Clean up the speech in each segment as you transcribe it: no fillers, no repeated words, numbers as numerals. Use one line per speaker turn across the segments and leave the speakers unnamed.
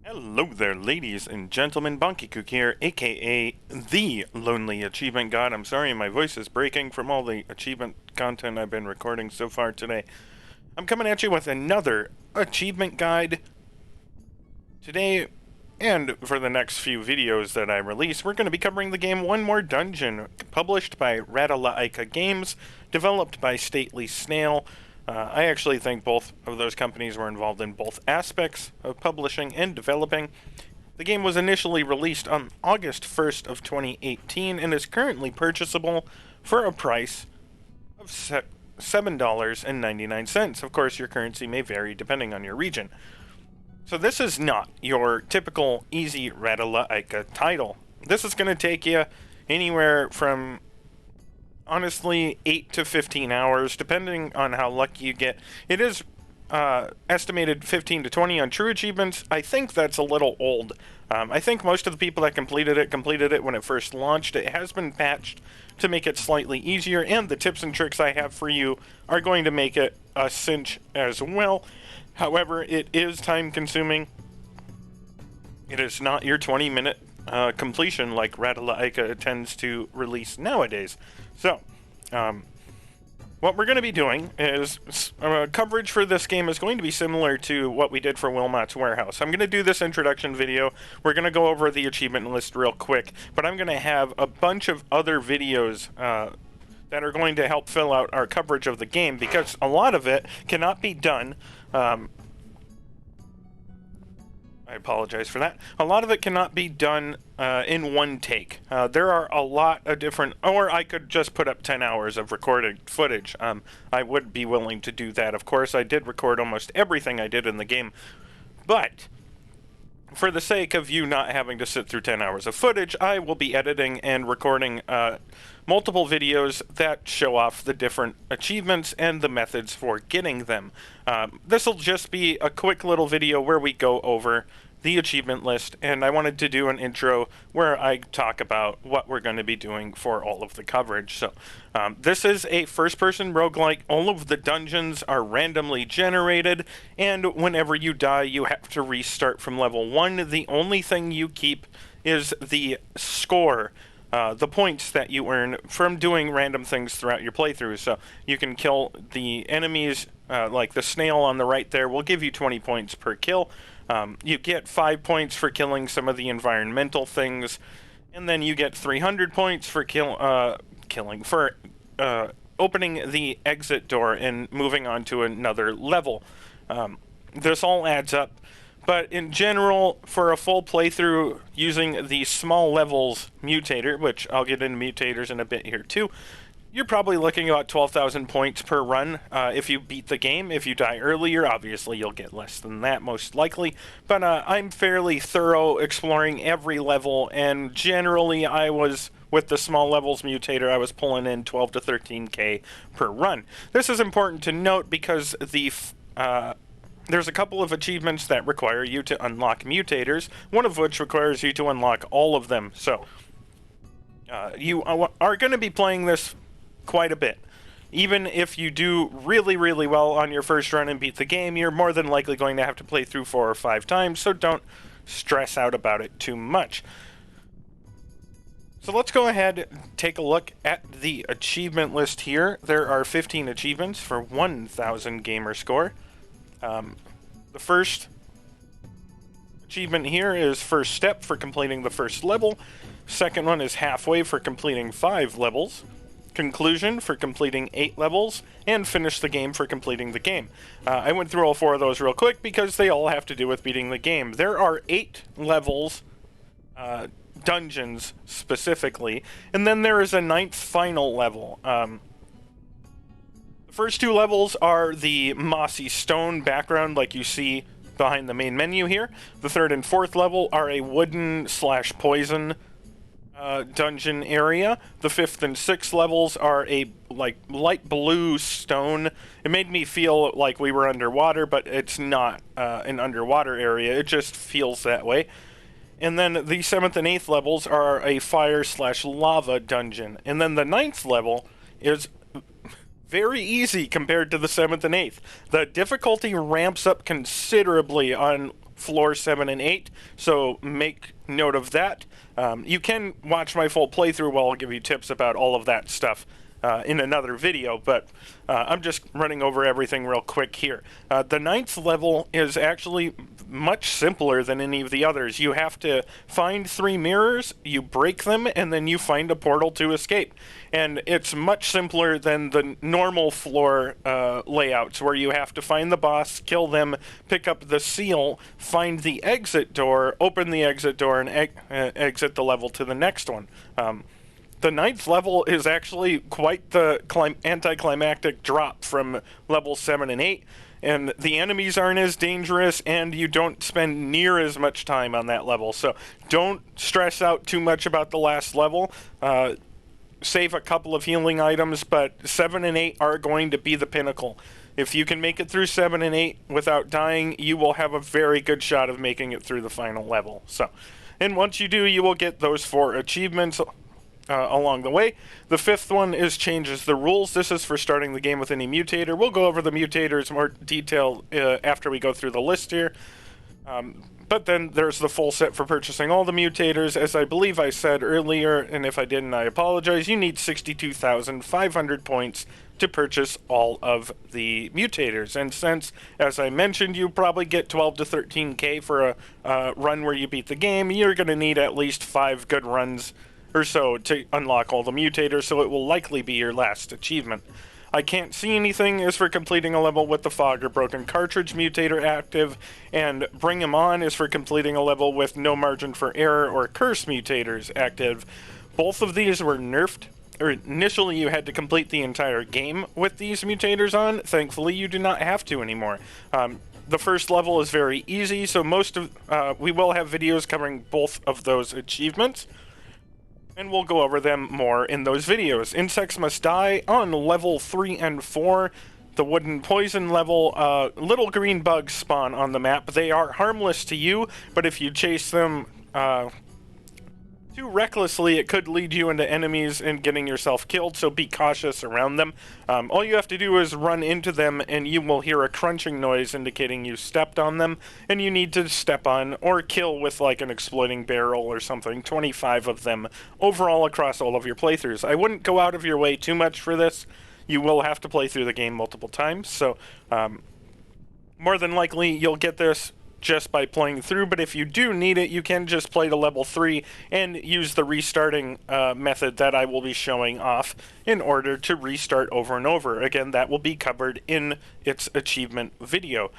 Hello there, ladies and gentlemen. Bonkekook here, aka the Lonely Achievement God. I'm sorry my voice is breaking from all the achievement content I've been recording so far today. I'm coming at you with another achievement guide. Today, and for the next few videos that I release, we're going to be covering the game One More Dungeon, published by Ratalaika Games, developed by stately Snail. I actually think both of those companies were involved in both aspects of publishing and developing. The game was initially released on August 1st of 2018 and is currently purchasable for a price of $7.99. Of course, your currency may vary depending on your region. So this is not your typical easy Ratalaika title. This is going to take you anywhere from, honestly, 8 to 15 hours, depending on how lucky you get. It is estimated 15 to 20 on true achievements. I think that's a little old. I think most of the people that completed it when it first launched. It has been patched to make it slightly easier, and the tips and tricks I have for you are going to make it a cinch as well. However, it is time consuming. It is not your 20-minute completion like Ratalaika tends to release nowadays. So, what we're going to be doing is coverage for this game is going to be similar to what we did for Wilmot's Warehouse. I'm going to do this introduction video. We're going to go over the achievement list real quick, but I'm going to have a bunch of other videos that are going to help fill out our coverage of the game, because a lot of it cannot be done. I apologize for that. A lot of it cannot be done in one take. There are a lot of different, or I could just put up 10 hours of recorded footage. I would be willing to do that. Of course, I did record almost everything I did in the game, but for the sake of you not having to sit through 10 hours of footage, I will be editing and recording multiple videos that show off the different achievements and the methods for getting them. This will just be a quick little video where we go over the achievement list, and I wanted to do an intro where I talk about what we're going to be doing for all of the coverage. So, this is a first-person roguelike. All of the dungeons are randomly generated, and whenever you die, you have to restart from level 1. The only thing you keep is the score, the points that you earn from doing random things throughout your playthrough. So you can kill the enemies, like the snail on the right there will give you 20 points per kill. You get 5 points for killing some of the environmental things, and then you get 300 points for opening the exit door and moving on to another level. This all adds up. But in general, for a full playthrough using the small levels mutator, which I'll get into mutators in a bit here too, you're probably looking about 12,000 points per run if you beat the game. If you die earlier, obviously you'll get less than that, most likely. But I'm fairly thorough exploring every level, and generally with the small levels mutator, I was pulling in 12 to 13k per run. This is important to note because there's a couple of achievements that require you to unlock mutators, one of which requires you to unlock all of them. So, you are going to be playing this quite a bit. Even if you do really, really well on your first run and beat the game, you're more than likely going to have to play through 4 or 5 times, so don't stress out about it too much. So let's go ahead and take a look at the achievement list here. There are 15 achievements for 1,000 gamer score. The first achievement here is first step for completing the first level. Second one is halfway for completing 5 levels. Conclusion for completing 8 levels, and finish the game for completing the game. I went through all 4 of those real quick because they all have to do with beating the game. There are 8 levels, dungeons specifically, and then there is a 9th final level. The first 2 levels are the mossy stone background like you see behind the main menu here. The 3rd and 4th level are a wooden/poison dungeon area. The 5th and 6th levels are a light blue stone. It made me feel like we were underwater, but it's not an underwater area. It just feels that way. And then the 7th and 8th levels are a fire/lava dungeon. And then the 9th level is very easy compared to the 7th and 8th. The difficulty ramps up considerably on floor 7 and 8, so make note of that. You can watch my full playthrough while I'll give you tips about all of that stuff in another video, but I'm just running over everything real quick here. The 9th level is actually much simpler than any of the others. You have to find 3 mirrors, you break them, and then you find a portal to escape. And it's much simpler than the normal floor layouts, where you have to find the boss, kill them, pick up the seal, find the exit door, open the exit door, and exit the level to the next one. The 9th level is actually quite the anticlimactic drop from level 7 and 8, and the enemies aren't as dangerous, and you don't spend near as much time on that level. So don't stress out too much about the last level. Save a couple of healing items, but 7 and 8 are going to be the pinnacle. If you can make it through 7 and 8 without dying, you will have a very good shot of making it through the final level. So, and once you do, you will get those 4 achievements along the way. The 5th one is changes the rules. This is for starting the game with any mutator. We'll go over the mutators more detail after we go through the list here. But then there's the full set for purchasing all the mutators. As I believe I said earlier, and if I didn't, I apologize, you need 62,500 points to purchase all of the mutators. And since, as I mentioned, you probably get 12 to 13k for a run where you beat the game, you're going to need at least 5 good runs or so to unlock all the mutators, so it will likely be your last achievement. I can't see anything is for completing a level with the fog or broken cartridge mutator active, and bring 'em on is for completing a level with no margin for error or curse mutators active. Both of these were nerfed. Initially you had to complete the entire game with these mutators on. Thankfully you do not have to anymore. The first level is very easy, so we will have videos covering both of those achievements, and we'll go over them more in those videos. Insects must die on level 3 and 4. The wooden poison level, little green bugs spawn on the map. They are harmless to you, but if you chase them too recklessly, it could lead you into enemies and getting yourself killed, so be cautious around them. All you have to do is run into them, and you will hear a crunching noise indicating you stepped on them, and you need to step on or kill with like an exploding barrel or something. 25 of them overall across all of your playthroughs. I wouldn't go out of your way too much for this. You will have to play through the game multiple times, so more than likely you'll get this just by playing through, but if you do need it, you can just play to level 3 and use the restarting method that I will be showing off in order to restart over and over. Again, that will be covered in its achievement video.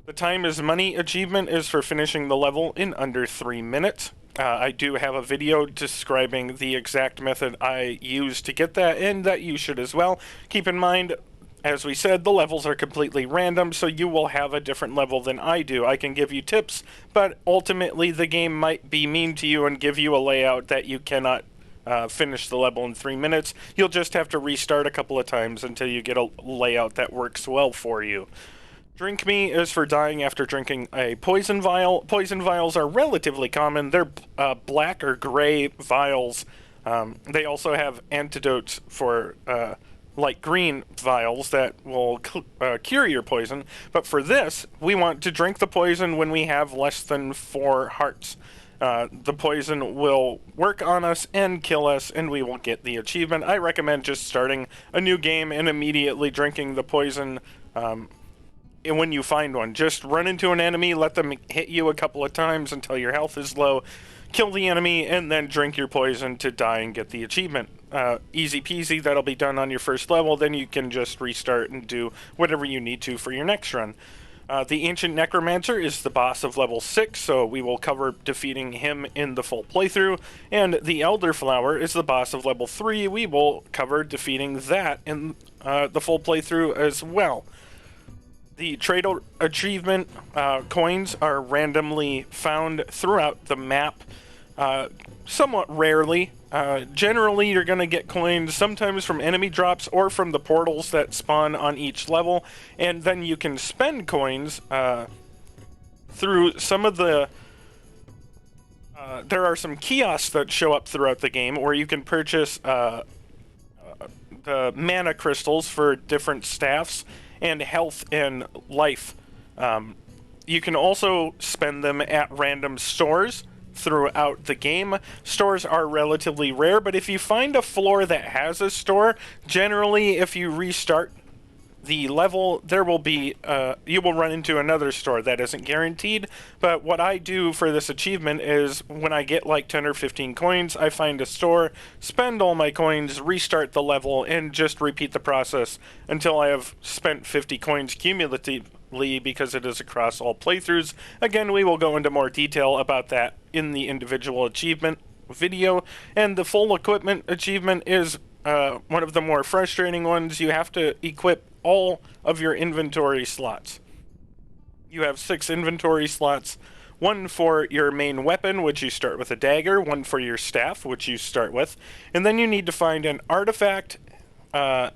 The time is money achievement is for finishing the level in under 3 minutes. I do have a video describing the exact method I use to get that, and that you should as well. Keep in mind, as we said, the levels are completely random, so you will have a different level than I do. I can give you tips, but ultimately the game might be mean to you and give you a layout that you cannot finish the level in 3 minutes. You'll just have to restart a couple of times until you get a layout that works well for you. Drink Me is for dying after drinking a poison vial. Poison vials are relatively common. They're black or gray vials. They also have antidotes for light green vials that will cure your poison, but for this, we want to drink the poison when we have less than 4 hearts. The poison will work on us and kill us, and we will get the achievement. I recommend just starting a new game and immediately drinking the poison when you find one. Just run into an enemy, let them hit you a couple of times until your health is low, kill the enemy, and then drink your poison to die and get the achievement. Easy peasy, that'll be done on your first level, then you can just restart and do whatever you need to for your next run. The Ancient Necromancer is the boss of level 6, so we will cover defeating him in the full playthrough, and the Elderflower is the boss of level 3, we will cover defeating that in the full playthrough as well. The Trade Achievement coins are randomly found throughout the map, somewhat rarely. Generally, you're going to get coins sometimes from enemy drops or from the portals that spawn on each level, and then you can spend coins through some of the... there are some kiosks that show up throughout the game where you can purchase the mana crystals for different staffs and health and life. You can also spend them at random stores throughout the game. Stores are relatively rare, but if you find a floor that has a store, generally if you restart the level, there will be, you will run into another store. That isn't guaranteed, but what I do for this achievement is when I get like 10 or 15 coins, I find a store, spend all my coins, restart the level, and just repeat the process until I have spent 50 coins cumulatively, because it is across all playthroughs. Again, we will go into more detail about that in the individual achievement video, and the full equipment achievement is one of the more frustrating ones. You have to equip all of your inventory slots. You have 6 inventory slots, 1 for your main weapon, which you start with a dagger, 1 for your staff, which you start with, and then you need to find an artifact, a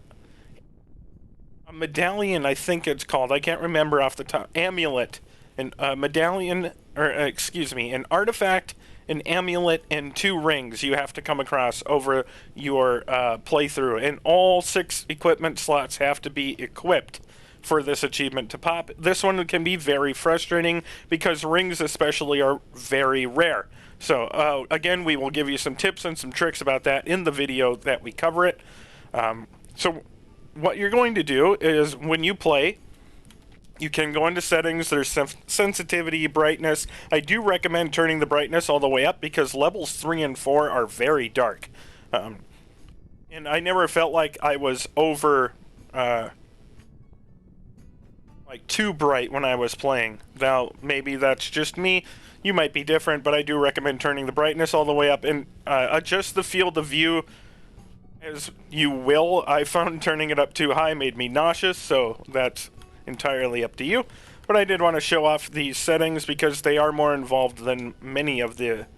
medallion, I think it's called, I can't remember off the top, amulet, an medallion, or excuse me, an artifact, an amulet, and 2 rings you have to come across over your playthrough, and all 6 equipment slots have to be equipped for this achievement to pop. This one can be very frustrating because rings especially are very rare. So again, we will give you some tips and some tricks about that in the video that we cover it. So what you're going to do is when you play, you can go into settings, there's sensitivity, brightness. I do recommend turning the brightness all the way up because levels 3 and 4 are very dark. And I never felt like I was over, like too bright when I was playing. Now, maybe that's just me. You might be different, but I do recommend turning the brightness all the way up and adjust the field of view as you will. I found turning it up too high made me nauseous, so that's entirely up to you, but I did want to show off these settings because they are more involved than many of the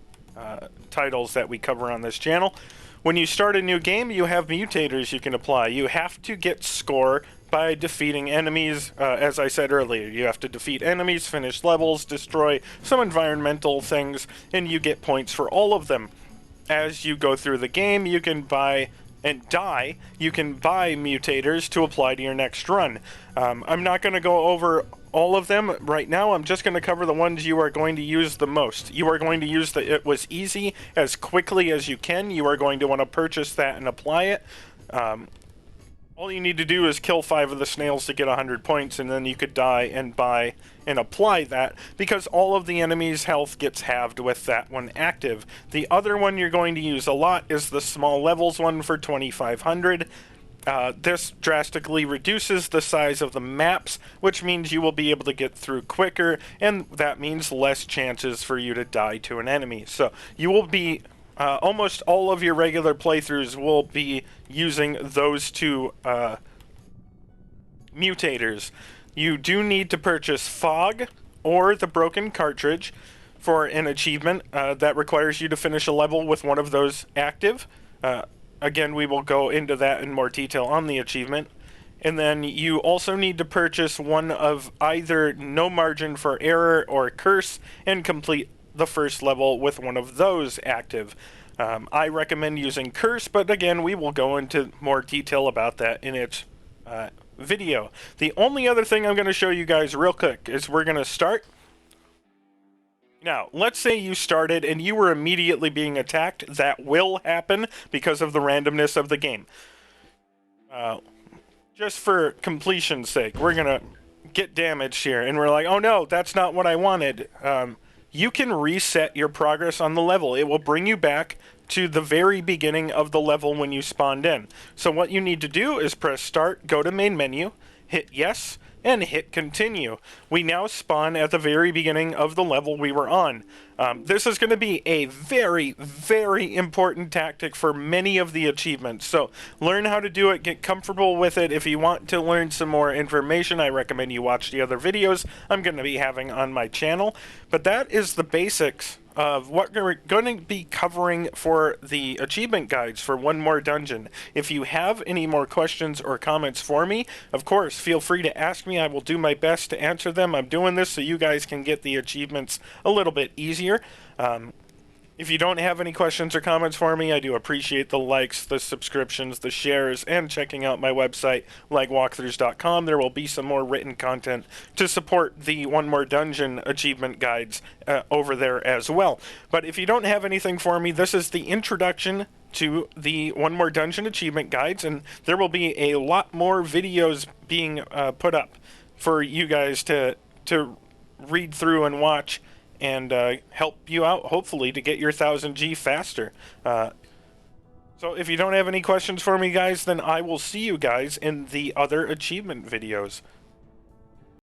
titles that we cover on this channel. When you start a new game, you have mutators you can apply. You have to get score by defeating enemies, as I said earlier. You have to defeat enemies, finish levels, destroy some environmental things, and you get points for all of them. As you go through the game, you can buy you can buy mutators to apply to your next run. I'm not going to go over all of them right now. I'm just going to cover the ones you are going to use the most. You are going to use the It Was Easy as quickly as you can. You are going to want to purchase that and apply it. All you need to do is kill 5 of the snails to get 100 points, and then you could die and buy and apply that, because all of the enemy's health gets halved with that one active. The other one you're going to use a lot is the small levels one for 2500. This drastically reduces the size of the maps, which means you will be able to get through quicker, and that means less chances for you to die to an enemy. So you will be almost all of your regular playthroughs will be using those 2 mutators. You do need to purchase Fog or the broken cartridge for an achievement that requires you to finish a level with one of those active. Again, we will go into that in more detail on the achievement. And then you also need to purchase one of either No Margin for Error or Curse and complete the first level with one of those active. I recommend using Curse, but again, we will go into more detail about that in its video. The only other thing I'm going to show you guys real quick is we're going to start. Now, let's say you started and you were immediately being attacked. That will happen because of the randomness of the game. Just for completion's sake, we're going to get damaged here, and we're like, oh no, that's not what I wanted. You can reset your progress on the level. It will bring you back to the very beginning of the level when you spawned in. So what you need to do is press start, go to main menu, hit yes, and hit continue. We now spawn at the very beginning of the level we were on. This is going to be a very, very important tactic for many of the achievements. So learn how to do it, get comfortable with it. If you want to learn some more information, I recommend you watch the other videos I'm going to be having on my channel. But that is the basics of what we're going to be covering for the achievement guides for One More Dungeon. If you have any more questions or comments for me, of course, feel free to ask me. I will do my best to answer them. I'm doing this so you guys can get the achievements a little bit easier. If you don't have any questions or comments for me, I do appreciate the likes, the subscriptions, the shares, and checking out my website, legwalkthroughs.com. There will be some more written content to support the One More Dungeon achievement guides over there as well. But if you don't have anything for me, this is the introduction to the One More Dungeon achievement guides, and there will be a lot more videos being put up for you guys to read through and watch, and help you out, hopefully, to get your 1000G faster. So if you don't have any questions for me, guys, then I will see you guys in the other achievement videos.